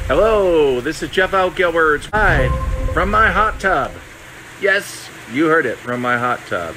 Hello, this is Jeff L. Gilbert, live from my hot tub. Yes, you heard it, from my hot tub.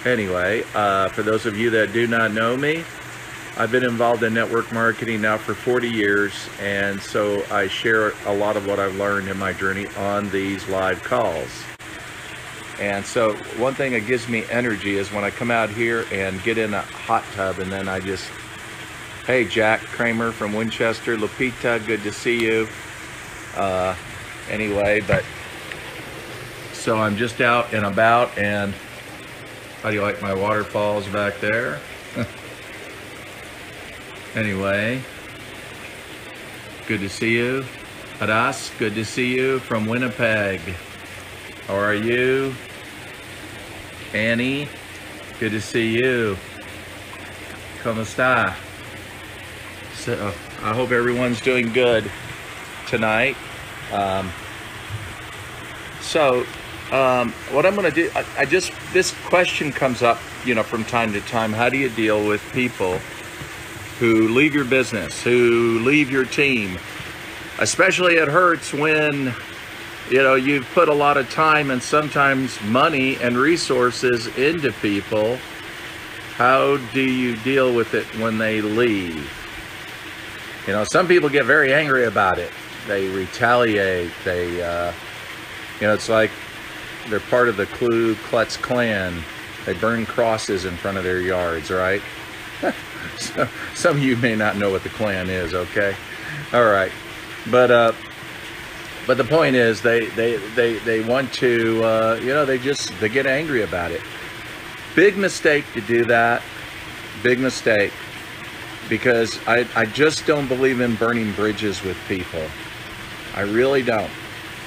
Anyway, for those of you that do not know me, I've been involved in network marketing now for 40 years, and so I share a lot of what I've learned in my journey on these live calls. And so one thing that gives me energy is when I come out here and get in a hot tub, and then I just, hey, Jack Kramer from Winchester, Lupita, good to see you. Anyway, but so I'm just out and about, and how do you like my waterfalls back there? Anyway, good to see you. Adas, good to see you from Winnipeg. How are you? Annie, good to see you. ¿Cómo está? So I hope everyone's doing good tonight. What I'm going to do, this question comes up, from time to time. How do you deal with people who leave your business, who leave your team? Especially it hurts when, you've put a lot of time and sometimes money and resources into people. How do you deal with it when they leave? Some people get very angry about it. They retaliate. They, it's like they're part of the Ku Klux Klan. They burn crosses in front of their yards, right? So, some of you may not know what the Klan is, okay? All right, but the point is, they want to, they get angry about it. Big mistake to do that. Big mistake, because I just don't believe in burning bridges with people. I really don't.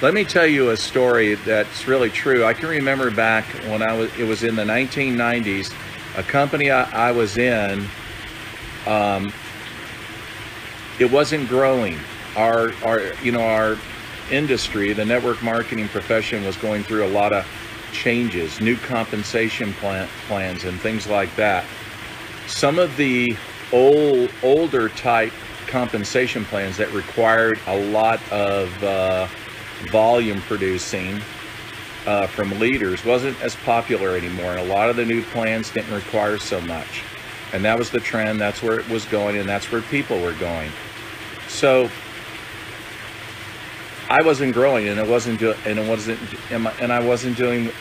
Let me tell you a story that's really true. I can remember back when it was in the 1990s, a company I was in, it wasn't growing. Our industry, the network marketing profession, was going through a lot of changes, new compensation plans and things like that. Some of the older type compensation plans that required a lot of volume producing from leaders wasn't as popular anymore, and a lot of the new plans didn't require so much. And that was the trend. That's where it was going, and that's where people were going. So I wasn't growing, and I wasn't doing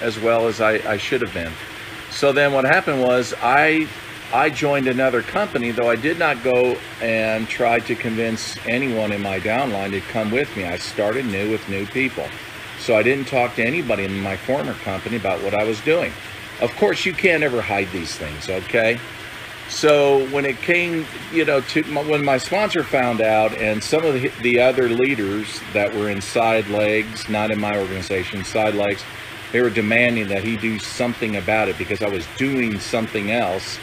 as well as I should have been. So then what happened was I joined another company, though I did not go and try to convince anyone in my downline to come with me. I started new with new people. So I didn't talk to anybody in my former company about what I was doing. Of course, you can't ever hide these things, okay? So when it came, when my sponsor found out, and some of the other leaders that were in Side Legs, not in my organization, Side Legs, they were demanding that he do something about it because I was doing something else.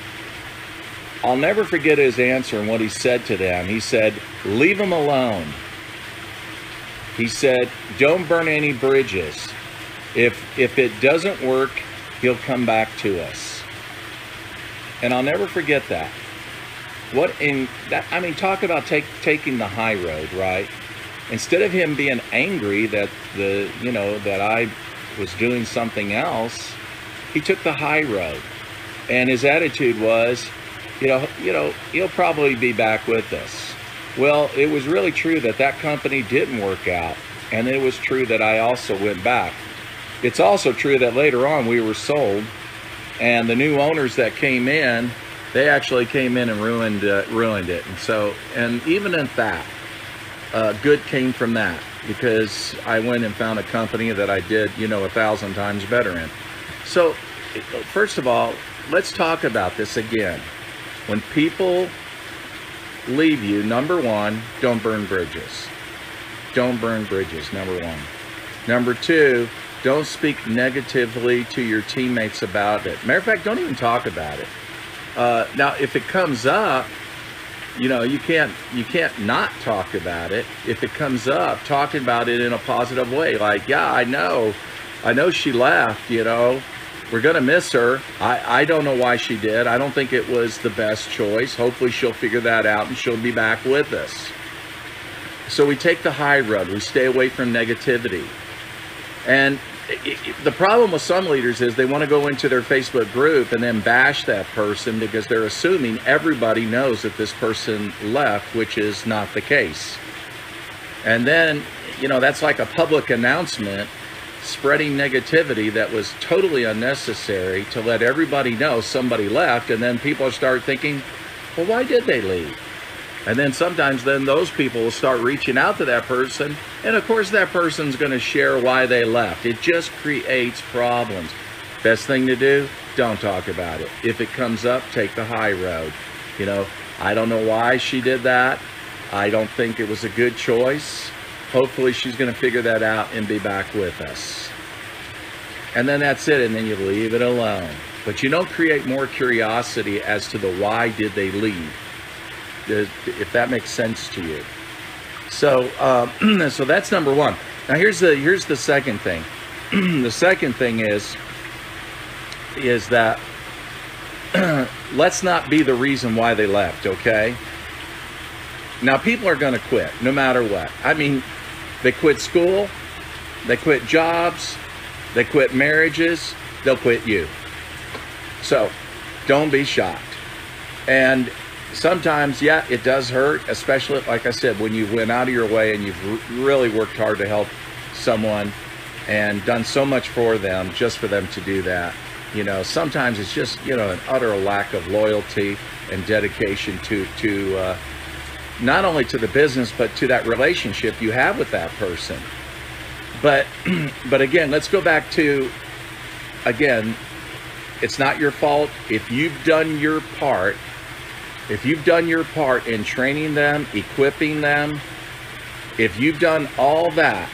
I'll never forget his answer and what he said to them. He said, leave them alone. He said, don't burn any bridges. If it doesn't work, he'll come back to us. And I'll never forget that. What in that, I mean, talk about taking the high road, right? Instead of him being angry that that I was doing something else, he took the high road. And his attitude was, he'll probably be back with us. Well, it was really true that company didn't work out. And it was true that I also went back. It's also true that later on we were sold, and the new owners that came in, they actually came in and ruined it. And even at that, good came from that, because I went and found a company that I did 1,000 times better in. So first of all, let's talk about this again. When people leave you, number one, don't burn bridges. Don't burn bridges, number one. Number two, don't speak negatively to your teammates about it. Matter of fact, don't even talk about it. Now, if it comes up, you can't not talk about it. If it comes up, talk about it in a positive way. Like, yeah, I know she left, we're going to miss her. I don't know why she did. I don't think it was the best choice. Hopefully she'll figure that out and she'll be back with us. So we take the high road. We stay away from negativity. And the problem with some leaders is they want to go into their Facebook group and then bash that person because they're assuming everybody knows that this person left, which is not the case. And then, that's like a public announcement spreading negativity that was totally unnecessary to let everybody know somebody left, and then people start thinking, well, why did they leave? And then sometimes those people will start reaching out to that person, and of course that person's going to share why they left. It just creates problems. Best thing to do, don't talk about it. If it comes up, take the high road. I don't know why she did that. I don't think it was a good choice. Hopefully she's going to figure that out and be back with us. And then that's it, and then you leave it alone. But you don't create more curiosity as to the why did they leave, if that makes sense to you. So so that's number one. Now here's the second thing. The second thing is that let's not be the reason why they left, okay? Now people are going to quit no matter what. I mean, they quit school, they quit jobs, they quit marriages, they'll quit you. So don't be shocked. And sometimes, yeah, it does hurt, especially, like I said, when you went out of your way and you've really worked hard to help someone and done so much for them, just for them to do that. Sometimes it's just, an utter lack of loyalty and dedication to not only to the business, but to that relationship you have with that person. But again, let's go back to, again, it's not your fault. If you've done your part, in training them, equipping them, if you've done all that,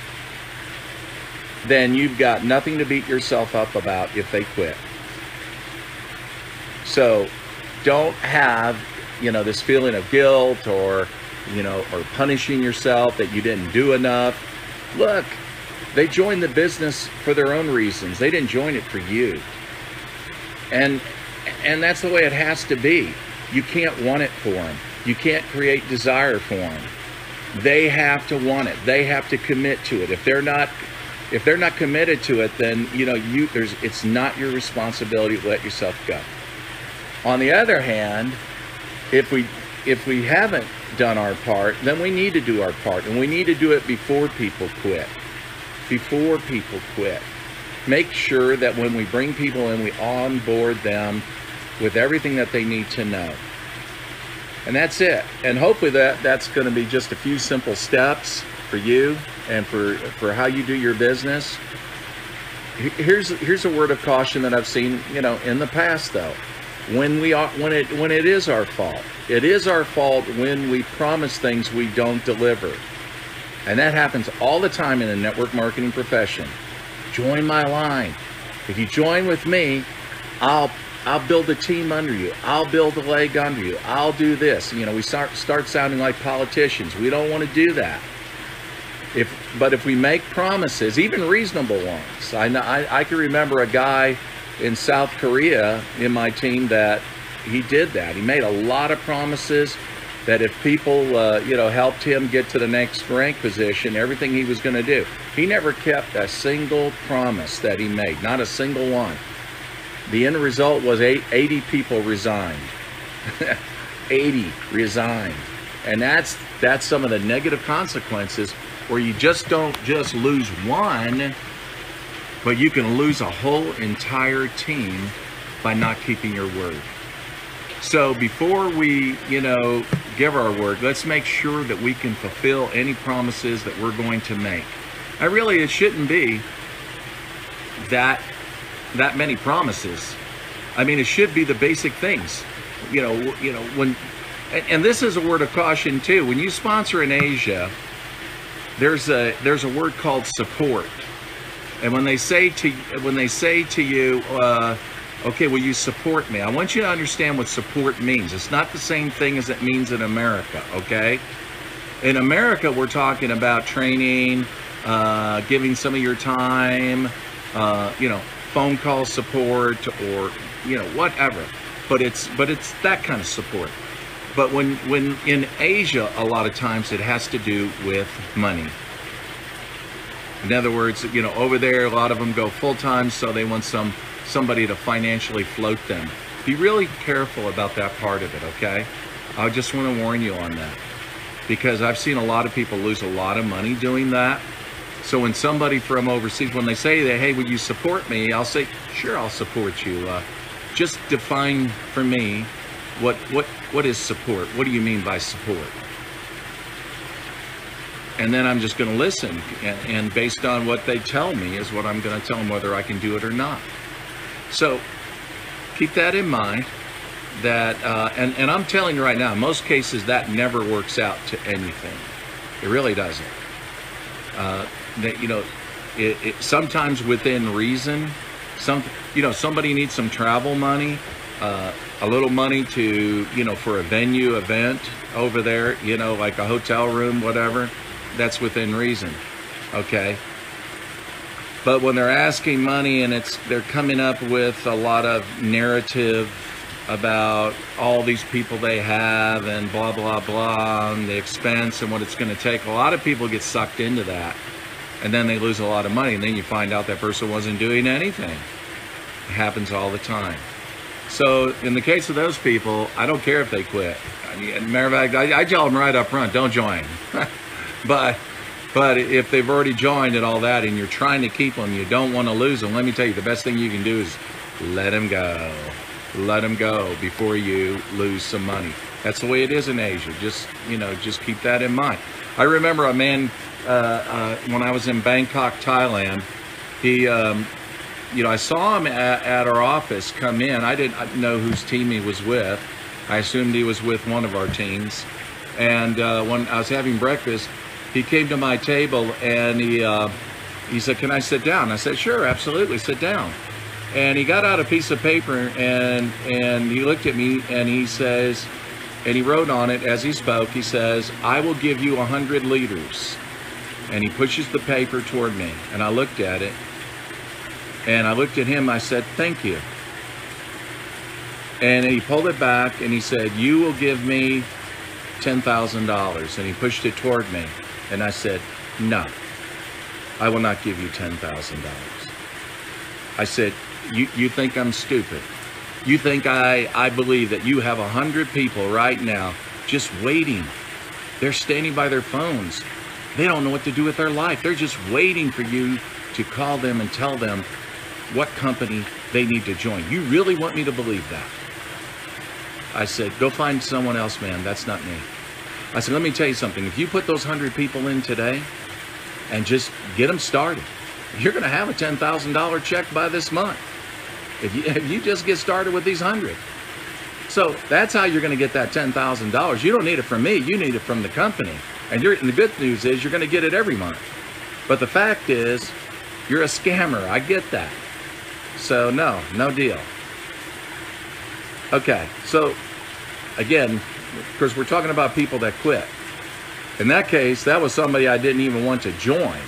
then you've got nothing to beat yourself up about if they quit. So don't have, this feeling of guilt or punishing yourself that you didn't do enough. Look, they joined the business for their own reasons. They didn't join it for you. And that's the way it has to be. You can't want it for them. You can't create desire for them. They have to want it. They have to commit to it. If they're not committed to it, then it's not your responsibility to let yourself go. On the other hand, if we haven't done our part, then we need to do our part, and we need to do it before people quit. Before people quit. Make sure that when we bring people in, we onboard them with everything that they need to know. And that's it. And hopefully that's going to be just a few simple steps for you and for how you do your business. Here's a word of caution that I've seen, in the past though. When it is our fault. It is our fault when we promise things we don't deliver. And that happens all the time in the network marketing profession. Join my line. If you join with me, I'll build a team under you. I'll build a leg under you. I'll do this. We start sounding like politicians. We don't want to do that. But if we make promises, even reasonable ones, I can remember a guy in South Korea in my team that he did that. He made a lot of promises that if people, helped him get to the next rank position, everything he was going to do. He never kept a single promise that he made, not a single one. The end result was 80 people resigned. 80 resigned. And that's some of the negative consequences, where you just don't just lose one, but you can lose a whole entire team by not keeping your word. So before we, give our word, let's make sure that we can fulfill any promises that we're going to make. And really, it shouldn't be that many promises. I mean, it should be the basic things. When, and this is a word of caution too. When you sponsor in Asia, there's a word called support. And when they say to you, okay, will you support me? I want you to understand what support means. It's not the same thing as it means in America, okay? In America, we're talking about training, giving some of your time, phone call support, or whatever. But it's that kind of support. But when in Asia, a lot of times it has to do with money. In other words, over there, a lot of them go full-time, so they want somebody to financially float them. Be really careful about that part of it, okay? I just want to warn you on that, because I've seen a lot of people lose a lot of money doing that. So when somebody from overseas, when they say that, hey, would you support me? I'll say, sure, I'll support you. Just define for me what is support? What do you mean by support? And then I'm just going to listen, and based on what they tell me is what I'm going to tell them whether I can do it or not. So keep that in mind, that and I'm telling you right now, in most cases that never works out to anything. It really doesn't. It sometimes within reason. Somebody needs some travel money, a little money to for a venue event over there, like a hotel room, whatever. That's within reason, okay? But when they're asking money and they're coming up with a lot of narrative about all these people they have and blah, blah, blah, and the expense and what it's going to take, a lot of people get sucked into that, and then they lose a lot of money, and then you find out that person wasn't doing anything. It happens all the time. So in the case of those people, I don't care if they quit. Matter of fact, I tell them right up front, don't join. But if they've already joined and all that, and you're trying to keep them, you don't want to lose them, let me tell you, the best thing you can do is let them go. Let them go before you lose some money. That's the way it is in Asia. Just keep that in mind. I remember a man, when I was in Bangkok, Thailand, he, I saw him at our office come in. I didn't know whose team he was with. I assumed he was with one of our teams. And when I was having breakfast, he came to my table and he said, "Can I sit down?" I said, "Sure, absolutely, sit down." And he got out a piece of paper and he looked at me and he says, and he wrote on it as he spoke, he says, "I will give you 100 liters." And he pushes the paper toward me, and I looked at it, and I looked at him, I said, "Thank you." And he pulled it back and he said, "You will give me $10,000. And he pushed it toward me. And I said, "No, I will not give you $10,000. I said, you think I'm stupid? You think I believe that you have 100 people right now just waiting. They're standing by their phones. They don't know what to do with their life. They're just waiting for you to call them and tell them what company they need to join. You really want me to believe that?" I said, "Go find someone else, man. That's not me." I said, "Let me tell you something. If you put those 100 people in today and just get them started, you're going to have a $10,000 check by this month. If you just get started with these 100. So that's how you're going to get that $10,000. You don't need it from me. You need it from the company. And the good news is you're going to get it every month. But the fact is, you're a scammer. I get that. So no deal." Okay, so again, because we're talking about people that quit. In that case, that was somebody I didn't even want to join.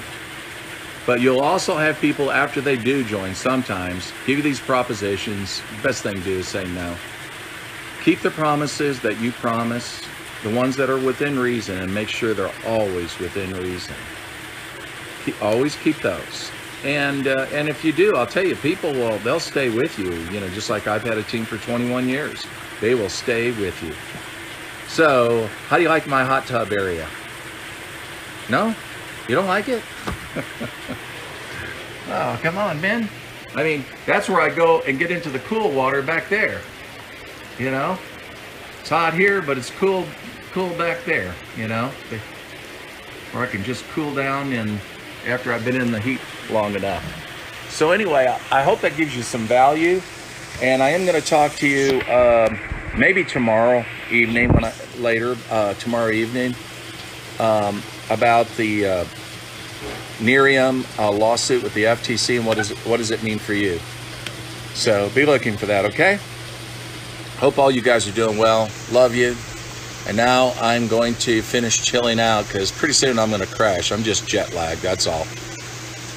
But you'll also have people after they do join sometimes give you these propositions. The best thing to do is say no. keep the promises that you promise, the ones that are within reason, and make sure they're always within reason. Always keep those. And if you do, I'll tell you, people they'll stay with you. You know, just like I've had a team for 21 years. They will stay with you. So, how do you like my hot tub area? No? You don't like it? Oh, come on, man. I mean, that's where I go and get into the cool water back there. You know? It's hot here, but it's cool back there, you know? Where I can just cool down and after I've been in the heat long enough. So anyway, I hope that gives you some value. And I am going to talk to you maybe tomorrow evening, tomorrow evening, about the Nerium lawsuit with the FTC and what does it mean for you. So be looking for that, okay? Hope all you guys are doing well. Love you. And now I'm going to finish chilling out because pretty soon I'm going to crash. I'm just jet lagged, that's all.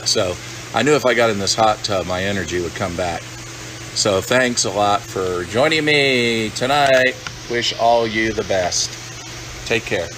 So I knew if I got in this hot tub, my energy would come back. So thanks a lot for joining me tonight. Wish all you the best. Take care.